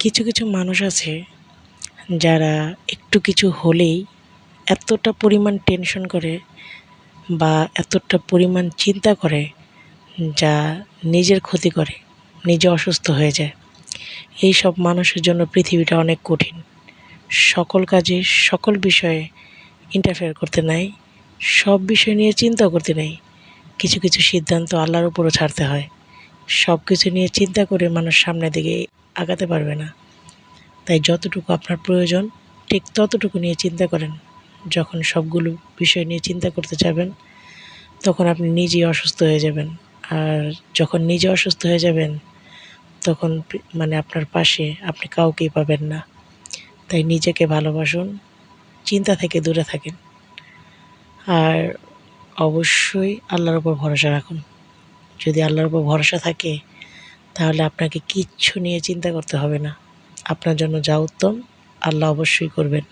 কিছু কিছু মানুষ আছে যারা একটু কিছু হলেই এতটা পরিমাণ টেনশন করে বা এতটা পরিমাণ চিন্তা করে যা নিজের ক্ষতি করে, নিজে অসুস্থ হয়ে যায়। এই সব মানুষের জন্য পৃথিবীটা অনেক কঠিন। সকল কাজে সকল বিষয়ে ইন্টারফেয়ার করতে নাই, সব বিষয় নিয়ে চিন্তা করতে নেই। কিছু কিছু সিদ্ধান্ত আল্লাহর উপরও ছাড়তে হয়। সব কিছু নিয়ে চিন্তা করে মানুষ সামনের দিকে আগাতে পারবে না। তাই যতটুকু আপনার প্রয়োজন ঠিক ততটুকু নিয়ে চিন্তা করেন। যখন সবগুলো বিষয় নিয়ে চিন্তা করতে যাবেন তখন আপনি নিজেই অসুস্থ হয়ে যাবেন। আর যখন নিজে অসুস্থ হয়ে যাবেন তখন আপনার পাশে আপনি কাউকেই পাবেন না। তাই নিজেকে ভালোবাসুন, চিন্তা থেকে দূরে থাকেন, আর অবশ্যই আল্লাহর উপর ভরসা রাখুন। যদি আল্লাহর উপর ভরসা থাকে তাহলে আপনাকে কিচ্ছু নিয়ে চিন্তা করতে হবে না। আপনার জন্য যা উত্তম আল্লাহ অবশ্যই করবেন।